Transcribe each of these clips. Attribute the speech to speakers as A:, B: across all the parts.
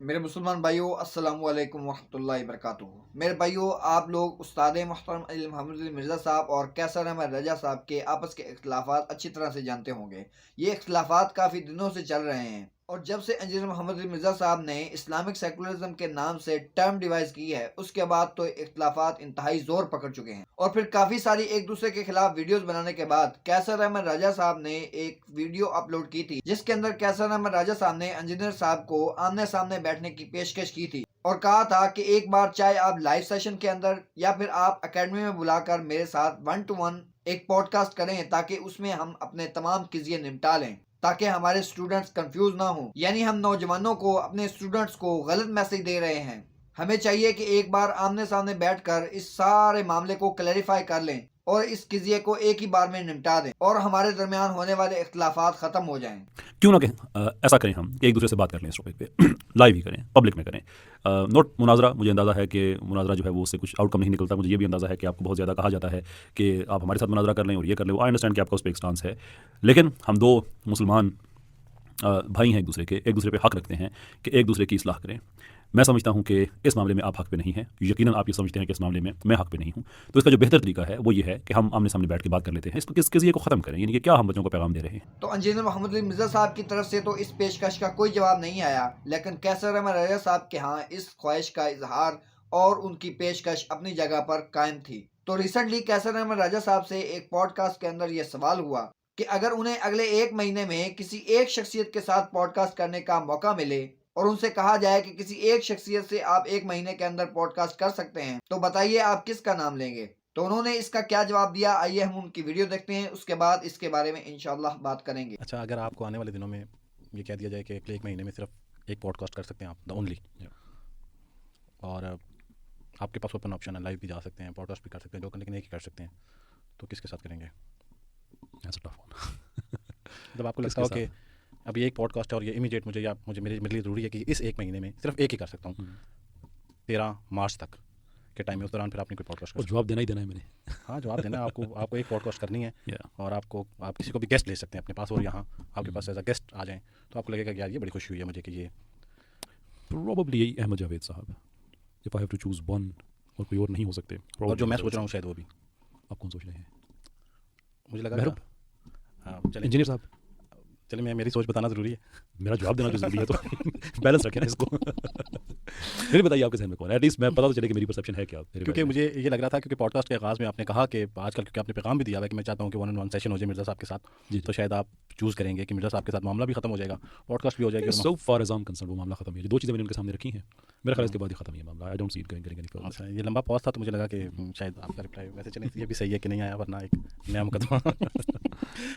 A: मेरे मुसलमान भाइयों अस्सलामु अलैकुम वरहमतुल्लाहि वबरकातुहू। मेरे भाइयों, आप लोग उस्ताद मोहतरम अली मोहम्मद अली मिर्ज़ा साहब और कैसर अहमद रजा साहब के आपस के इख्तिलाफ़ात अच्छी तरह से जानते होंगे। ये इख्तिलाफ़ात काफ़ी दिनों से चल रहे हैं और जब से इंजीनियर मोहम्मद अली मिर्ज़ा साहब ने इस्लामिक सेकुलरिज्म के नाम से टर्म डिवाइस की है, उसके बाद तो इख्तिलाफ़ात इंतहाई ज़ोर पकड़ चुके हैं और फिर काफ़ी सारी एक दूसरे के खिलाफ वीडियोस बनाने के बाद कैसर अहमद राजा साहब ने एक वीडियो अपलोड की थी, जिसके अंदर कैसर अहमद राजा साहब ने इंजीनियर साहब को आमने सामने बैठने की पेशकश की थी और कहा था कि एक बार चाहे आप लाइव सेशन के अंदर या फिर आप एकेडमी में बुलाकर मेरे साथ 1 to 1 एक पॉडकास्ट करें, ताकि उसमें हम अपने तमाम किज़िये निपटा लें, ताकि हमारे स्टूडेंट्स कंफ्यूज ना हो। यानी हम नौजवानों को, अपने स्टूडेंट्स को गलत मैसेज दे रहे हैं। हमें चाहिए कि एक बार आमने सामने बैठकर इस सारे मामले को क्लैरिफाई कर लें और इस किज़िये को एक ही बार में निपटा दें और हमारे दरमियान होने वाले इख्तिलाफात ख़त्म हो जाएं।
B: क्यों ना कहें ऐसा करें हम कि एक दूसरे से बात कर लें इस टॉपिक पे लाइव ही करें, पब्लिक में करें। नोट मुनाजरा, मुझे अंदाज़ा है कि मुनाजरा जो है वो उससे कुछ आउटकम नहीं निकलता। मुझे ये भी अंदाज़ा है कि आपको बहुत ज़्यादा कहा जाता है कि आप हमारे साथ मुनाजरा कर लें और ये कर लें। आई अंडरस्टैंड कि आपका उस पर एक स्टांस है, लेकिन हम दो मुसलमान भाई हैं, एक दूसरे पे हक़ रखते हैं कि एक दूसरे की इस्लाह करें। मैं समझता हूं कि इस मामले में आप हक़ पे नहीं हैं, यकीनन आप ये समझते हैं कि इस मामले में मैं हक़ पे नहीं हूं। तो इसका जो बेहतर तरीका है वो ये है कि हम आमने सामने बैठ के बात कर लेते हैं, इसको किस को ख़त्म करें। यानी कि क्या हम बच्चों को पैगाम दे रहे हैं।
A: तो इंजीनियर मोहम्मद अली मिर्ज़ा साहब की तरफ से तो इस पेशकश का कोई जवाब नहीं आया, लेकिन कैसर अहमद रजा साहब के यहाँ इस ख्वाहिश का इजहार और उनकी पेशकश अपनी जगह पर कायम थी। तो रिसेंटली कैसर अहमद रजा साहब से एक पॉडकास्ट के अंदर यह सवाल हुआ कि अगर उन्हें अगले 1 महीने में किसी एक शख्सियत के साथ पॉडकास्ट करने का मौका मिले और उनसे कहा जाए कि किसी एक शख्सियत से आप 1 महीने के अंदर पॉडकास्ट कर सकते हैं, तो बताइए आप किसका नाम लेंगे। तो उन्होंने इसका क्या जवाब दिया, आइए हम उनकी वीडियो देखते हैं, उसके बाद इसके बारे में इंशाल्लाह बात करेंगे।
C: अच्छा, अगर आपको आने वाले दिनों में ये कह दिया जाए कि अगले 1 महीने में सिर्फ एक पॉडकास्ट कर सकते हैं आप, द ओनली, और आपके पास ओपन ऑप्शन है, लाइव भी जा सकते हैं, पॉडकास्ट भी कर सकते हैं, जो लेकिन एक ही कर सकते हैं, तो किसके साथ करेंगे?
B: ऐसा टफ वन
C: जब आपको लगता हो कि अब ये एक पॉडकास्ट है और ये इमीडिएट मुझे मेरे लिए ज़रूरी है कि इस 1 महीने में सिर्फ एक ही कर सकता हूँ, 13 मार्च तक के टाइम में, उस दौरान फिर आपने कोई पॉडकास्ट
B: और जवाब देना ही देना है मैंने।
C: हाँ, जवाब देना है आपको एक पॉडकास्ट करनी है और आप किसी को भी गेस्ट ले सकते हैं अपने पास, और यहाँ आपके पास एज अ गेस्ट आ जाएँ तो आपको लगेगा कि यार ये बड़ी खुशी हुई है मुझे कि ये
B: प्रोबेबली अहमद जावेद साहब, if I have to choose one, और कोई और नहीं हो सकते।
C: और जो मैं सोच रहा हूँ शायद वो भी
B: आप कौन सोच रहे हैं?
C: मुझे लगा
B: महरूब,
C: हाँ, चलिए
B: इंजीनियर साहब।
C: चलिए, मेरी सोच बताना ज़रूरी है।
B: मेरा जवाब देना तो ज़रूरी है, तो बैलेंस रखें ना इसको। फिर बताइए आपके जहन में कौन है, एटलीस्ट मैं पता तो चले कि मेरी परसेप्शन है क्या।
C: क्योंकि मुझे ये लग रहा था, क्योंकि पॉडकास्ट के आगाज़ में आपने कहा कि आजकल, क्योंकि आपने पैगाम भी दिया है कि मैं चाहता हूँ कि 1-on-1 सेशन हो जाए मिर्ज़ा साहब के साथ, तो शायद आप चूज़ करेंगे कि मिर्ज़ा साहब के साथ मामला भी ख़त्म हो जाएगा, पॉडकास्ट भी हो जाएगी।
B: So far as I am concern वो मामला खत्म है। जो चीज़ें मैंने उनके सामने रखी हैं, मेरा ख्याल इसके बाद ही खत्म है मामला। I don't see it going any further.
C: अच्छा, ये लंबा पॉज था तो मुझे लगा कि शायद आपका रिप्लाई वैसे चले, ये भी सही है कि नहीं आया, वरना एक नया मुकदमा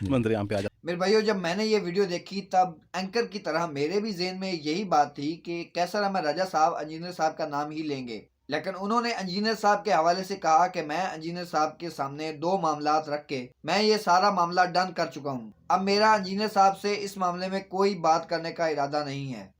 C: मंजरेआम पे आ जाए।
A: मेरे भाइयों, जब मैंने ये वीडियो देखी तब एंकर की तरह मेरे भी ज़हन में यही बात थी कि कैसर अहमद रजा साहब इंजीनियर साहब का नाम ही लेंगे, लेकिन उन्होंने इंजीनियर साहब के हवाले से कहा कि मैं इंजीनियर साहब के सामने 2 मामलात रख के मैं ये सारा मामला डन कर चुका हूँ। अब मेरा इंजीनियर साहब से इस मामले में कोई बात करने का इरादा नहीं है।